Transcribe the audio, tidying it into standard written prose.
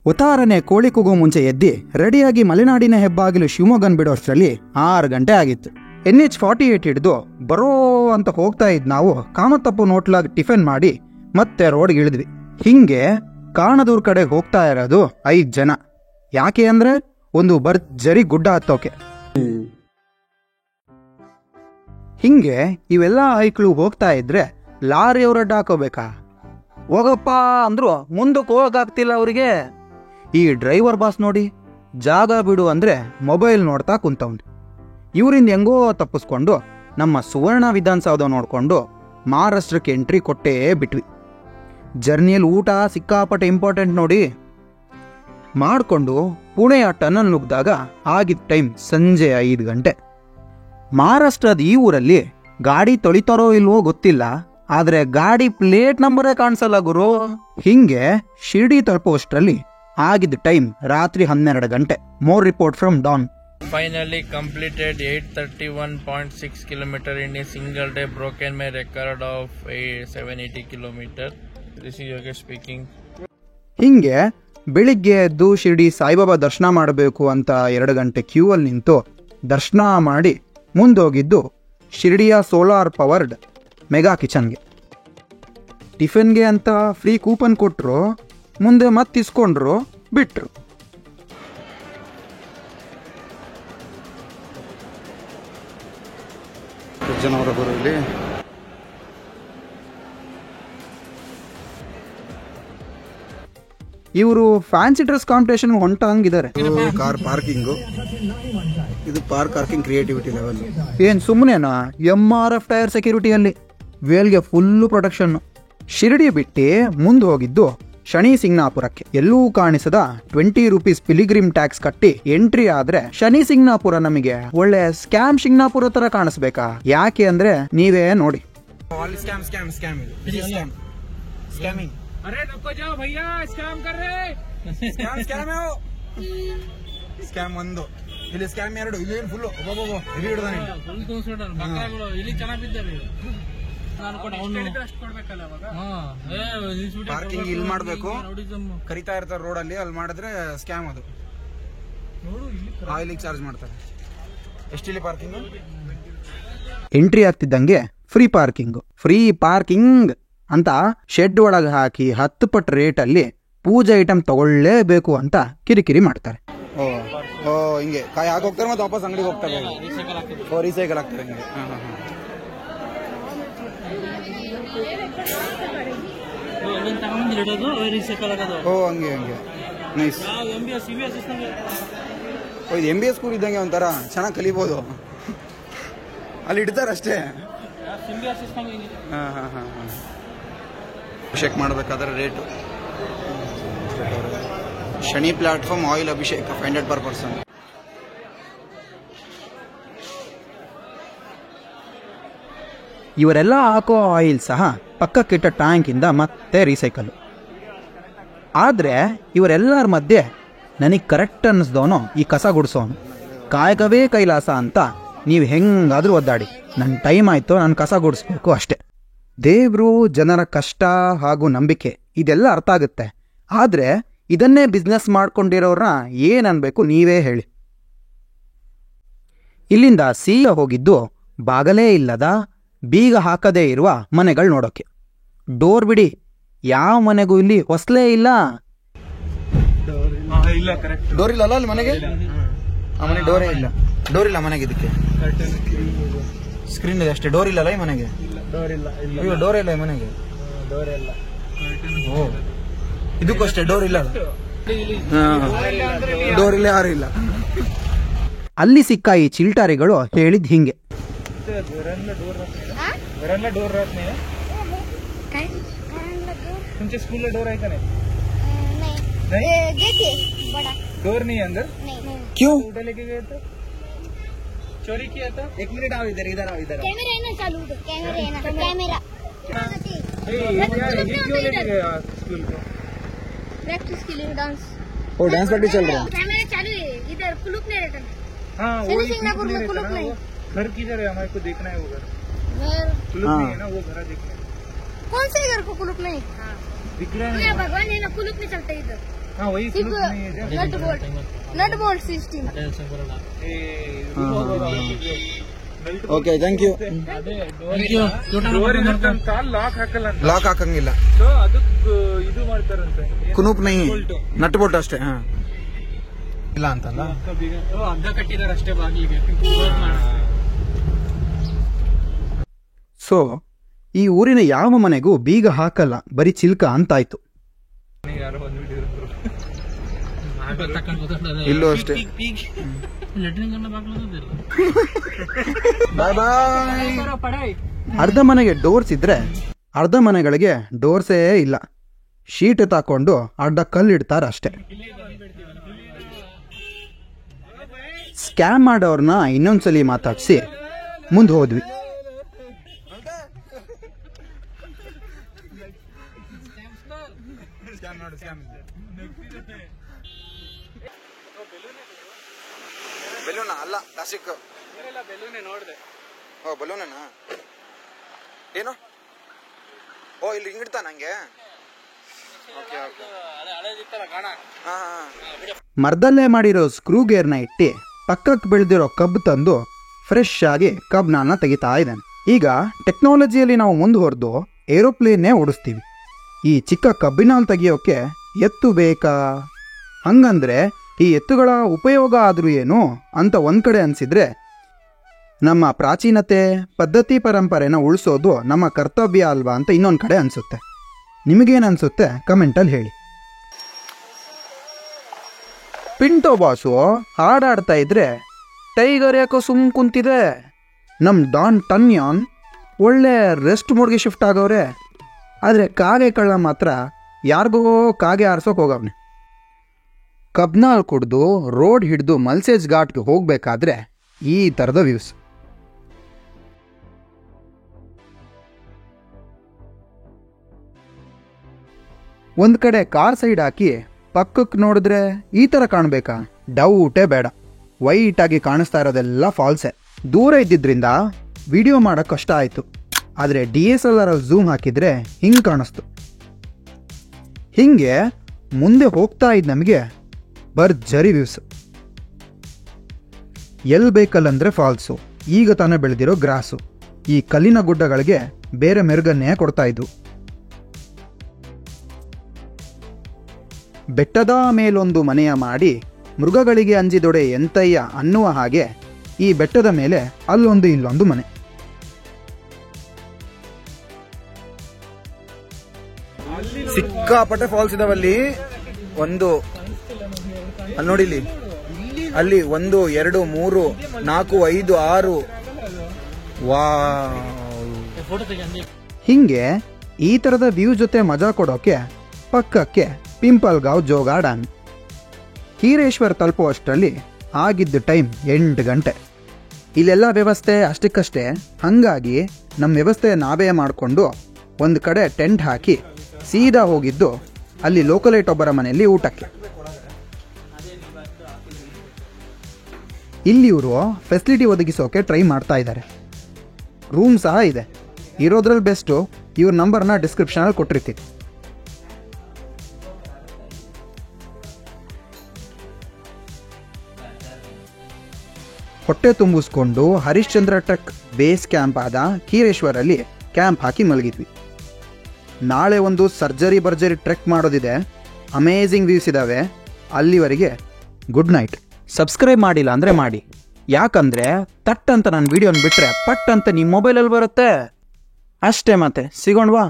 ಉತಾರನೆ ಕೋಳಿ ಕೂಗೋ ಮುಂಚೆ ಎದ್ದಿ ರೆಡಿಯಾಗಿ ಮಲೆನಾಡಿನ ಹೆಬ್ಬಾಗಿಲು ಶಿವಮೊಗ್ಗನ್ ಬಿಡೋಷ್ಟರಲ್ಲಿ 6 ಗಂಟೆ ಆಗಿತ್ತು. NH48 ಹಿಡಿದು ಬರೋ ಅಂತ ಹೋಗ್ತಾ ಇದ್ ನಾವು ಕಾಮತಪ್ಪು ನೋಟ್ಲಾಗಿ ಟಿಫಿನ್ ಮಾಡಿ ಮತ್ತೆ ರೋಡ್ಗೆ ಇಳಿದ್ವಿ. ಹಿಂಗೆ ಕಾಣದೂರ್ ಕಡೆ ಹೋಗ್ತಾ ಇರೋದು 5 ಜನ. ಯಾಕೆ ಅಂದ್ರೆ ಒಂದು ಭರ್ಜರಿ ಗುಡ್ಡ ಹತ್ತೋಕೆ. ಹಿಂಗೆ ಇವೆಲ್ಲ ಐಕ್ಳು ಹೋಗ್ತಾ ಇದ್ರೆ ಲಾರಿಯವ್ರ ಅಡ್ಡ ಹಾಕೋಬೇಕಾ? ಹೋಗಪ್ಪ ಅಂದ್ರು ಮುಂದಕ್ಕೆ ಹೋಗಕ್ತಿಲ್ಲ ಅವ್ರಿಗೆ. ಈ ಡ್ರೈವರ್ ಬಾಸ್ ನೋಡಿ ಜಾಗ ಬಿಡು ಅಂದ್ರೆ ಮೊಬೈಲ್ ನೋಡ್ತಾ ಕುಂತವ್ನು. ಇವರಿಂದ ಹೆಂಗೋ ತಪ್ಪಿಸ್ಕೊಂಡು ನಮ್ಮ ಸುವರ್ಣ ವಿಧಾನಸೌಧ ನೋಡ್ಕೊಂಡು ಮಹಾರಾಷ್ಟ್ರಕ್ಕೆ ಎಂಟ್ರಿ ಕೊಟ್ಟೇ ಬಿಟ್ವಿ. ಜರ್ನಿಯಲ್ಲಿ ಊಟ ಸಿಕ್ಕಾಪಟ್ಟೆ ಇಂಪಾರ್ಟೆಂಟ್ ನೋಡಿ. ಮಾಡಿಕೊಂಡು ಪುಣೆಯ ಟನಲ್ ನುಗ್ಗಿದಾಗ ಆಗಿದ್ದ ಟೈಮ್ ಸಂಜೆ 5 ಗಂಟೆ. ಮಹಾರಾಷ್ಟ್ರದ ಈ ಊರಲ್ಲಿ ಗಾಡಿ ತೊಳಿತಾರೋ ಇಲ್ವೋ ಗೊತ್ತಿಲ್ಲ, ಆದ್ರೆ ಗಾಡಿ ಪ್ಲೇಟ್ ನಂಬರೇ ಕಾಣಿಸಲ್ಲ ಗುರು. ಹಿಂಗೆ ಶಿರ್ಡಿ ತಲುಪೋಷ್ಟರಲ್ಲಿ ಆಗಿದ್ದ ಟೈಮ್ ರಾತ್ರಿ 12 ಗಂಟೆ. More report from Don. Finally completed 831.6 km in a single day, broken my record of 780 km. This is Yogesh speaking. ಹಿಂಗೆ ಬೆಳಿಗ್ಗೆ ಎದ್ದು ಶಿರ್ಡಿ ಸಾಯಿಬಾಬಾ ದರ್ಶನ ಮಾಡಬೇಕು ಅಂತ 2 ಗಂಟೆ ಕ್ಯೂ ಅಲ್ಲಿ ನಿಂತು ದರ್ಶನ ಮಾಡಿ ಮುಂದೋಗಿದ್ದು ಶಿರ್ಡಿಯ ಸೋಲಾರ್ ಪವರ್ಡ್ ಮೆಗಾ ಕಿಚನ್ಗೆ. ಟಿಫಿನ್ಗೆ ಅಂತ ಫ್ರೀ ಕೂಪನ್ ಕೊಟ್ಟರು, ಮುಂದೆ ಮತ್ತೆ ಇಸ್ಕೊಂಡ್ರು, ಬಿಟ್ರು. ಜನವರ ಬರೋಲ್ಲಿ ಇವರು ಫ್ಯಾನ್ಸಿ ಡ್ರೆಸ್ ಕಾಂಪಿಟೇಷನ್ ಹೊಂಟಂಗಿದ್ದಾರೆ. ಕಾರ್ ಪಾರ್ಕಿಂಗು, ಇದು ಪಾರ್ಕಿಂಗ್ ಕ್ರಿಯೇಟಿವಿಟಿ ಲೆವೆಲ್. ಏನ್ ಸುಮ್ಮನೆನಾ? MRF ಟೈರ್ ಸೆಕ್ಯೂರಿಟಿಯಲ್ಲಿ ವೇಲ್ಗೆ ಫುಲ್ಲು ಪ್ರೊಟೆಕ್ಷನ್. ಶಿರ್ಡಿ ಬಿಟ್ಟು ಮುಂದೆ ಹೋಗಿದ್ದು ಶನಿ ಸಿಂಗ್ನಾಪುರಕ್ಕೆ. ಎಲ್ಲೂ ಕಾಣಿಸದ 20 ರೂಪೀಸ್ ಪಿಲಿಗ್ರಿಮ್ ಟ್ಯಾಕ್ಸ್ ಕಟ್ಟಿ ಎಂಟ್ರಿ ಆದ್ರೆ ಶನಿ ಸಿಂಗ್ನಾಪುರ ನಮಗೆ ಒಳ್ಳೆ ಸ್ಕ್ಯಾಮ್ ಸಿಂಗ್ನಾಪುರ ತರ ಕಾಣಿಸ್ಬೇಕಾ? ಯಾಕೆ ಅಂದ್ರೆ ನೀವೇ ನೋಡಿ. ಸ್ಕ್ಯಾಮ್ ಒಂದು, ಇಲ್ಲಿ ಸ್ಕ್ಯಾಮ್ 2, ಇಲ್ಲಿ ಫುಲ್ ಪಾರ್ಕಿಂಗ್ ಇಲ್ಲಿ ಮಾಡ್ಬೇಕು, ಕರಿತಾ ಇರ್ತಾರೆ ರೋಡ್ ಅಲ್ಲಿ, ಅಲ್ಲಿ ಮಾಡಿದ್ರೆ ಸ್ಕ್ಯಾಮ್. ಅದು ಆಯಿಲಿಗೆ ಚಾರ್ಜ್ ಮಾಡ್ತಾರೆ. ಎಷ್ಟಿಲ್ಲಿ ಪಾರ್ಕಿಂಗ್? ಎಂಟ್ರಿ ಆಗ್ತಿದ್ದಂಗೆ ಫ್ರೀ ಪಾರ್ಕಿಂಗ್ ಅಂತ ಶೆಡ್ ಒಳಗೆ ಹಾಕಿ 10 ಪಟ್ಟು ರೇಟ್ ಅಲ್ಲಿ ಪೂಜೆ ಐಟಮ್ ತಗೊಳ್ಳೇಬೇಕು ಅಂತ ಕಿರಿಕಿರಿ ಮಾಡ್ತಾರೆ. ಓ ಹಿಂಗೆ ಕಾಯಿ ಹಾಕೋಗ್ತಾರೆ ಮತ್ತೆ ವಾಪಸ್ ಅಂಗಡಿಗೆ ಹೋಗ್ತಾರೆ. ರೀಸೈಕಲ್ ಆಗ್ತಾರೆ ಹಿಂಗೆ. ಓ ಹಂಗೆ ನೈಸ್. ಇದು MBA ಸ್ಕೂಲ್ ಇದ್ದಂಗೆ ಒಂಥರ ಚೆನ್ನಾಗಿ ಕಲಿಬೋದು. ಅಲ್ಲಿ ಇಡ್ತಾರೆ ಅಷ್ಟೇ. ಅಭಿಷೇಕ್ ಮಾಡಬೇಕಾದ್ರೆ rate Shani platform oil Abhishek 500 per person. ಇವರೆಲ್ಲ ಹಾಕೋ ಆಯಿಲ್ ಸಹ ಪಕ್ಕಕ್ಕಿಟ್ಟ ಟ್ಯಾಂಕಿಂದ ಮತ್ತೆ ರೀಸೈಕಲ್. ಆದರೆ ಇವರೆಲ್ಲರ ಮಧ್ಯೆ ನನಗೆ ಕರೆಕ್ಟ್ ಅನ್ನಿಸ್ದವನು ಈ ಕಸ ಗುಡಿಸೋನು. ಕಾಯಕವೇ ಕೈಲಾಸ ಅಂತ ನೀವು ಹೆಂಗಾದ್ರೂ ಒದ್ದಾಡಿ, ನನ್ನ ಟೈಮ್ ಆಯಿತು, ನಾನು ಕಸ ಗುಡಿಸ್ಬೇಕು ಅಷ್ಟೆ. ದೇವರು, ಜನರ ಕಷ್ಟ ಹಾಗೂ ನಂಬಿಕೆ ಇದೆಲ್ಲ ಅರ್ಥ ಆಗುತ್ತೆ. ಆದರೆ ಇದನ್ನೇ ಬಿಸ್ನೆಸ್ ಮಾಡ್ಕೊಂಡಿರೋರನ್ನ ಏನನ್ಬೇಕು ನೀವೇ ಹೇಳಿ. ಇಲ್ಲಿಂದ ಸೀದಾ ಹೋಗಿದ್ದು ಬಾಗಲೇ ಇಲ್ಲದ, ಬೀಗ ಹಾಕದೇ ಇರುವ ಮನೆಗಳು ನೋಡೋಕೆ. ಡೋರ್ ಬಿಡಿ, ಯಾವ ಮನೆಗೂ ಇಲ್ಲಿ ಹೊಸಲೇ ಇಲ್ಲ. ಡೋರ್ ಇಲ್ಲ ಅಲ್ಲಿ ಮನೆಗೆ. ಮನೆ ಡೋರೇ ಇಲ್ಲ. ಡೋರ್ ಇಲ್ಲ ಮನೆಗೆ. ಇದಕ್ಕೆ ಸ್ಕ್ರೀನ್ ಇದೆ ಅಷ್ಟೇ, ಡೋರ್ ಇಲ್ಲಲ್ಲ ಈ ಮನೆಗೆ. ಡೋರ್ ಇಲ್ಲ ಈ ಮನೆಗೆ. ಓ ಇದಕ್ಕೂ ಅಷ್ಟೇ ಡೋರ್ ಇಲ್ಲ. ಡೋರ್ ಇಲ್ಲ, ಯಾರು ಇಲ್ಲ. ಅಲ್ಲಿ ಸಿಕ್ಕ ಈ ಚಿಲ್ಟಾರಿಗಳು ಹೇಳಿದ್ ಹಿಂಗೆ. तुमच्या स्कूलला डोर आहे का नाही? डोर नहीं अंदर. क्यों? उधर लेके गए तो चोरी किया था. 1 मिनट आओ इधर कैमरा है ना चालू. कैमरा क्यों लेके गए स्कूल को? प्रैक्टिस के लिए डांस. ओ डांस पार्टी चल रहा है. कैमरा चालू है इधर. कुलूप नहीं रहता. हाँ वो सिंगापुर में कुलूप नहीं. घर किधर है? हमारे को देखना है वो घर. कुलूप नहीं है ना, वो घर देखना है. कौन से घर को कुलूप नहीं? दिख रहा है भगवान है ना, कुलूप नहीं चलता इधर. हाँ वही सिर्फ क्लूज नहीं है nut bolt system okay thank you. Door ಕಾಲ್ ಲಾಕ್ ಹಾಕಲ್ಲ ಅಂತ ಲಾಕ್ ಹಾಕಂಗಿಲ್ಲ, ಸೊ ಅದಕ್ಕೆ ಇದು ಮಾಡ್ತಾರಂತೆ ಕುನೂಪ್ ನೈ ನಟ್ ಬೋಲ್ಟ್ ಅಷ್ಟೇ. ಹಾ ಇಲ್ಲ ಅಂತಲ್ಲ. ಹಗ್ಗ ಕಟ್ಟಿದಾರೆ ಅಷ್ಟೇ ಬಾಗಿಲಿಗೆ. ಸೊ ಈ ಊರಿನ ಯಾವ ಮನೆಗೂ ಬೀಗ ಹಾಕಲ್ಲ, ಬರೀ ಚಿಲ್ಕ ಅಂತಾಯ್ತು. ಯಾರೋ ಬಂದ್ಬಿಟ್ಟಿದ್ರು ಇಲ್ಲೂ ಅಷ್ಟೇ. ಬಾಯ್ ಬಾಯ್. ಅರ್ಧ ಮನೆಗೆ ಡೋರ್ಸ್ ಇದ್ರೆ ಅರ್ಧ ಮನೆಗಳಿಗೆ ಡೋರ್ಸೇ ಇಲ್ಲ. ಶೀಟ್ ತಾಕೊಂಡು ಅರ್ಧ ಕಲ್ಲಿಡ್ತಾರ ಅಷ್ಟೇ. ಸ್ಕ್ಯಾಮ್ ಮಾಡೋರ್ನ ಇನ್ನೊಂದ್ಸಲಿ ಮಾತಾಡ್ಸಿ ಮುಂದೆ ಹೋದ್ವಿ. ಬೆಲೂನ ಅಲ್ಲ, ಪ್ಲಾಸ್ಟಿಕ್. ಬೆಲೂನೇ ನೋಡಿದೆ. ಓ ಬಲೂನೇನಾ? ಏನು? ಓ ಇಲ್ಲಿ ಹಿಂಗಿಡ್ತಾ ನಂಗೆ. Okay okay. ಹಾ ಹಾ. ಮರದಲ್ಲೇ ಮಾಡಿರೋ ಸ್ಕ್ರೂ ಗೇರ್ನ ಇಟ್ಟು ಪಕ್ಕಕ್ಕೆ ಬೆಳೆದಿರೋ ಕಬ್ಬು ತಂದು ಫ್ರೆಶ್ ಆಗಿ ಕಬ್ನಾನ ತೆಗಿತಾ ಇದ್ದಾನೆ. ಈಗ ಟೆಕ್ನಾಲಜಿಯಲ್ಲಿ ನಾವು ಮುಂದುವರೆದು ಏರೋಪ್ಲೇನ್ನೇ ಓಡಿಸ್ತೀವಿ. ಈ ಚಿಕ್ಕ ಕಬ್ಬಿನಲ್ಲಿ ತೆಗಿಯೋಕೆ ಎತ್ತು ಬೇಕಾ? ಹಂಗಂದ್ರೆ ಈ ಎತ್ತುಗಳ ಉಪಯೋಗ ಆದರೂ ಏನು ಅಂತ ಒಂದು ಕಡೆ ಅನಿಸಿದ್ರೆ, ನಮ್ಮ ಪ್ರಾಚೀನತೆ ಪದ್ಧತಿ ಪರಂಪರೆನ ಉಳಿಸೋದು ನಮ್ಮ ಕರ್ತವ್ಯ ಅಲ್ವಾ ಅಂತ ಇನ್ನೊಂದು ಕಡೆ ಅನಿಸುತ್ತೆ. ನಿಮಗೇನನ್ಸುತ್ತೆ ಕಮೆಂಟಲ್ಲಿ ಹೇಳಿ. ಪಿಂಟೋ ಬಾಸು ಹಾಡಾಡ್ತಾ ಇದ್ರೆ ಟೈಗರ್ ಯಾಕೋ ಸುಮ್ ಕುಂತಿದೆ. ನಮ್ಮ ಡಾನ್ ಟನ್ಯಾನ್ ಒಳ್ಳೆ ರೆಸ್ಟ್ ಮೋಡ್ಗೆ ಶಿಫ್ಟ್ ಆಗವ್ರೆ. ಆದರೆ ಕಾಗೆ ಕಳ್ಳ ಮಾತ್ರ ಯಾರಿಗೋ ಕಾಗೆ ಆರ್ಸೋಕೆ ಹೋಗವ್ನೆ. ಕಬ್ನಾಲ್ ಕುಡ್ದು ರೋಡ್ ಹಿಡಿದು ಮಲ್ಸೇಜ್ ಘಾಟ್ಗೆ ಹೋಗ್ಬೇಕಾದ್ರೆ ಈ ಥರದ ವ್ಯೂಸ್. ಒಂದು ಕಡೆ ಕಾರ್ ಸೈಡ್ ಹಾಕಿ ಪಕ್ಕಕ್ಕೆ ನೋಡಿದ್ರೆ ಈ ಥರ ಕಾಣಬೇಕಾ? ಡೌಟೇ ಬೇಡ. ವೈಟ್ ಆಗಿ ಕಾಣಿಸ್ತಾ ಇರೋದೆಲ್ಲ ಫಾಲ್ಸೆ. ದೂರ ಇದ್ದಿದ್ರಿಂದ ವಿಡಿಯೋ ಮಾಡೋಕ್ಕೆ ಕಷ್ಟ ಆಯಿತು. ಆದರೆ DSLR ಝೂಮ್ ಹಾಕಿದ್ರೆ ಹಿಂಗೆ ಕಾಣಿಸ್ತು. ಹಿಂಗೆ ಮುಂದೆ ಹೋಗ್ತಾ ಇದ್ದ ನಮಗೆ ಭರ್ಜರಿ ವ್ಯೂಸ್. ಎಲ್ಲಿ ಬೇಕಲ್ಲಂದ್ರೆ ಫಾಲ್ಸು, ಈಗ ತಾನೇ ಬೆಳೆದಿರೋ ಗ್ರಾಸು, ಈ ಕಲ್ಲಿನ ಗುಡ್ಡಗಳಿಗೆ ಬೇರೆ ಮೆರುಗನ್ನೇ ಕೊಡ್ತಾ ಇದ್ವು. ಬೆಟ್ಟದ ಮೇಲೊಂದು ಮನೆಯ ಮಾಡಿ ಮೃಗಗಳಿಗೆ ಅಂಜಿದೊಡೆ ಎಂತಯ್ಯ ಅನ್ನುವ ಹಾಗೆ ಈ ಬೆಟ್ಟದ ಮೇಲೆ ಅಲ್ಲೊಂದು ಇಲ್ಲೊಂದು ಮನೆ. ಸಿಕ್ಕಾಪಟ್ಟೆ ಫಾಲ್ಸ್ ಇದಾವಲ್ಲಿ. ಒಂದು ಅಲ್ಲಿ ನೋಡಿ, ಇಲ್ಲಿ ಅಲ್ಲಿ 1 2 3 4 5 6. ಹಿಂಗೆ ಈ ಥರದ ವ್ಯೂ ಜೊತೆ ಮಜಾ ಕೊಡೋಕೆ ಪಕ್ಕಕ್ಕೆ ಪಿಂಪಲ್ಗಾಂವ್ ಜೋಗ ಡ್ಯಾಮ್. ಹೀರೇಶ್ವರ್ ತಲುಪುವಷ್ಟರಲ್ಲಿ ಆಗಿದ್ದ ಟೈಮ್ 8 ಗಂಟೆ. ಇಲ್ಲೆಲ್ಲ ವ್ಯವಸ್ಥೆ ಅಷ್ಟಕ್ಕಷ್ಟೇ. ಹಾಗಾಗಿ ನಮ್ಮ ವ್ಯವಸ್ಥೆ ನಾವೇ ಮಾಡಿಕೊಂಡು ಒಂದು ಕಡೆ ಟೆಂಟ್ ಹಾಕಿ ಸೀದಾ ಹೋಗಿದ್ದು ಅಲ್ಲಿ ಲೋಕಲೇಟ್ ಒಬ್ಬರ ಮನೆಯಲ್ಲಿ ಊಟಕ್ಕೆ. ಇಲ್ಲಿ ಇವರು ಫೆಸಿಲಿಟಿ ಒದಗಿಸೋಕೆ ಟ್ರೈ ಮಾಡ್ತಾ ಇದ್ದಾರೆ. ರೂಮ್ ಸಹ ಇದೆ. ಇರೋದ್ರಲ್ಲಿ ಬೆಸ್ಟು ಇವ್ರ ನಂಬರ್ನ ಡಿಸ್ಕ್ರಿಪ್ಷನಲ್ಲಿ ಕೊಟ್ಟಿರ್ತೀವಿ. ಹೊಟ್ಟೆ ತುಂಬಿಸ್ಕೊಂಡು ಹರಿಶ್ಚಂದ್ರ ಟ್ರೆಕ್ ಬೇಸ್ ಕ್ಯಾಂಪ್ ಆದ ಕೀರೇಶ್ವರಲ್ಲಿ ಕ್ಯಾಂಪ್ ಹಾಕಿ ಮಲಗಿದ್ವಿ. ನಾಳೆ ಒಂದು ಭರ್ಜರಿ ಟ್ರೆಕ್ ಮಾಡೋದಿದೆ. ಅಮೇಝಿಂಗ್ ವ್ಯೂಸ್ ಇದ್ದಾವೆ. ಅಲ್ಲಿವರೆಗೆ ಗುಡ್ ನೈಟ್. ಸಬ್ಸ್ಕ್ರೈಬ್ ಮಾಡಿಲ್ಲ ಅಂದರೆ ಮಾಡಿ. ಯಾಕಂದರೆ ತಟ್ ಅಂತ ನಾನು ವಿಡಿಯೋನ ಬಿಟ್ಟರೆ ಪಟ್ ಅಂತ ನಿಮ್ಮ ಮೊಬೈಲಲ್ಲಿ ಬರುತ್ತೆ ಅಷ್ಟೇ. ಮತ್ತೆ ಸಿಗೋಣವಾ?